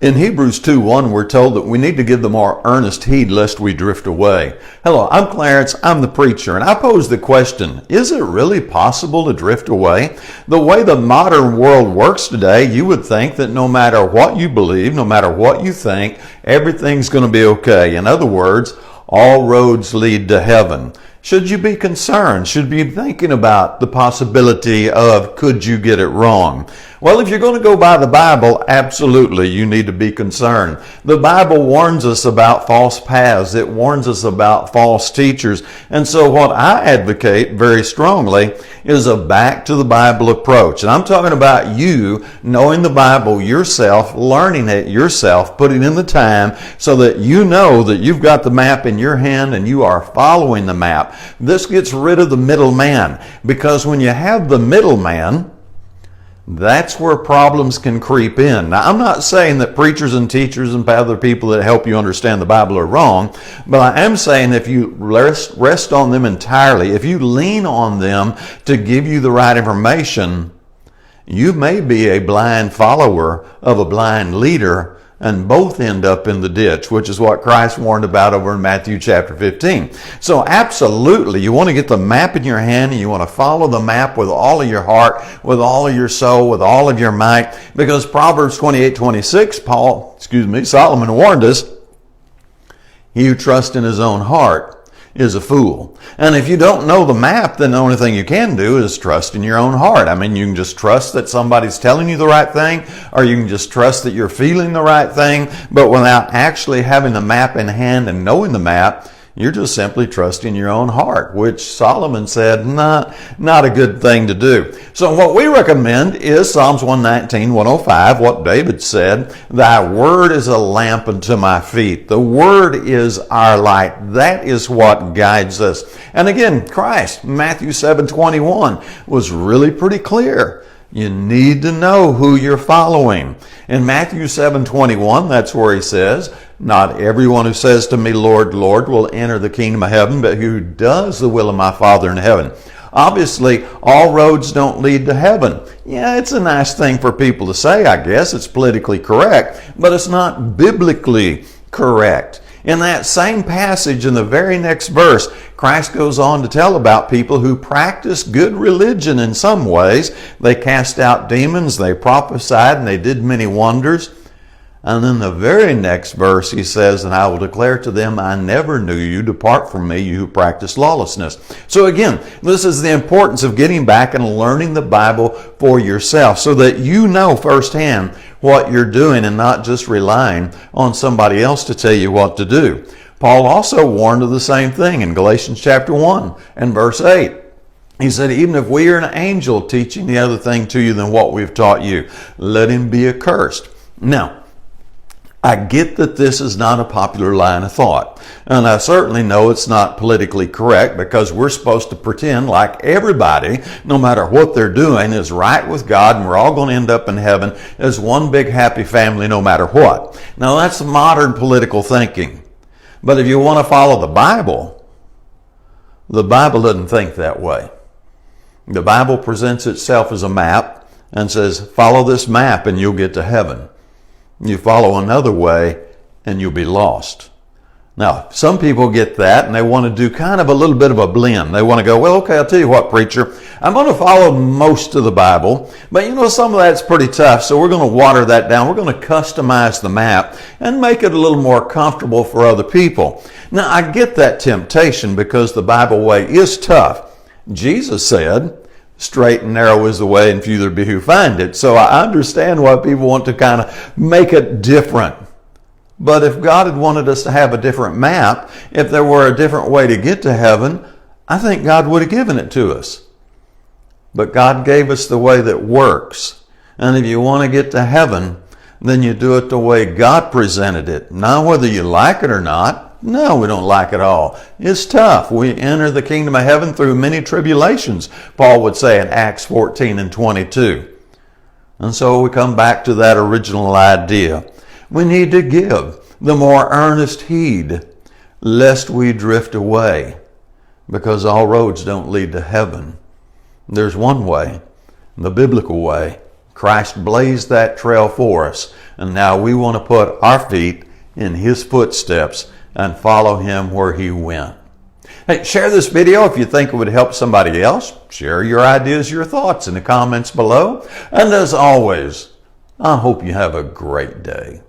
In Hebrews 2:1, we're told that we need to give the more earnest heed lest we drift away. Hello, I'm Clarence, I'm the preacher, and I pose the question, is it really possible to drift away? The way the modern world works today, you would think that no matter what you believe, no matter what you think, everything's going to be okay. In other words, all roads lead to heaven. Should you be concerned? Should you be thinking about the possibility of could you get it wrong? Well, if you're going to go by the Bible, absolutely, you need to be concerned. The Bible warns us about false paths. It warns us about false teachers. And so what I advocate very strongly is a back to the Bible approach. And I'm talking about you knowing the Bible yourself, learning it yourself, putting in the time so that you know that you've got the map in your hand and you are following the map. This gets rid of the middleman, because when you have the middleman, that's where problems can creep in. Now, I'm not saying that preachers and teachers and other people that help you understand the Bible are wrong, but I am saying if you rest on them entirely, if you lean on them to give you the right information, you may be a blind follower of a blind leader and both end up in the ditch, which is what Christ warned about over in Matthew chapter 15. So absolutely, you want to get the map in your hand and you want to follow the map with all of your heart, with all of your soul, with all of your might, because Proverbs 28:26, Solomon warned us, he who trusts in his own heart is a fool. And if you don't know the map, then the only thing you can do is trust in your own heart. I mean, you can just trust that somebody's telling you the right thing, or you can just trust that you're feeling the right thing, but without actually having the map in hand and knowing the map, you're just simply trusting your own heart, which Solomon said, not a good thing to do. So what we recommend is Psalms 119:105, what David said, thy word is a lamp unto my feet. The word is our light. That is what guides us. And again, Christ, Matthew 7:21, was really pretty clear. You need to know who you're following. In Matthew 7:21, that's where he says, not everyone who says to me, Lord, Lord, will enter the kingdom of heaven, but who does the will of my Father in heaven. Obviously, all roads don't lead to heaven. Yeah, it's a nice thing for people to say, I guess. It's politically correct, but it's not biblically correct. In that same passage, in the very next verse, Christ goes on to tell about people who practice good religion in some ways. They cast out demons, they prophesied, and they did many wonders. And in the very next verse, he says, and I will declare to them, I never knew you. Depart from me, you who practice lawlessness. So again, this is the importance of getting back and learning the Bible for yourself so that you know firsthand what you're doing and not just relying on somebody else to tell you what to do. Paul also warned of the same thing in Galatians chapter 1 and verse 8. He said, even if we are an angel teaching the other thing to you than what we've taught you, let him be accursed. Now, I get that this is not a popular line of thought. And I certainly know it's not politically correct because we're supposed to pretend like everybody, no matter what they're doing, is right with God and we're all going to end up in heaven as one big happy family no matter what. Now that's modern political thinking. But if you want to follow the Bible doesn't think that way. The Bible presents itself as a map and says, follow this map and you'll get to heaven. You follow another way and you'll be lost. Now, some people get that and they want to do kind of a little bit of a blend. They want to go, well, okay, I'll tell you what, preacher, I'm going to follow most of the Bible, but some of that's pretty tough, so we're going to water that down. We're going to customize the map and make it a little more comfortable for other people. Now, I get that temptation because the Bible way is tough. Jesus said, straight and narrow is the way and few there be who find it. So I understand why people want to kind of make it different. But if God had wanted us to have a different map, if there were a different way to get to heaven, I think God would have given it to us. But God gave us the way that works. And if you want to get to heaven, then you do it the way God presented it. Not whether you like it or not. No, we don't like it all. It's tough. We enter the kingdom of heaven through many tribulations, Paul would say in Acts 14:22. And so we come back to that original idea. We need to give the more earnest heed, lest we drift away, because all roads don't lead to heaven. There's one way, the biblical way, Christ blazed that trail for us, and now we want to put our feet in his footsteps and follow him where he went. Hey, share this video if you think it would help somebody else. Share your ideas, your thoughts in the comments below. And as always, I hope you have a great day.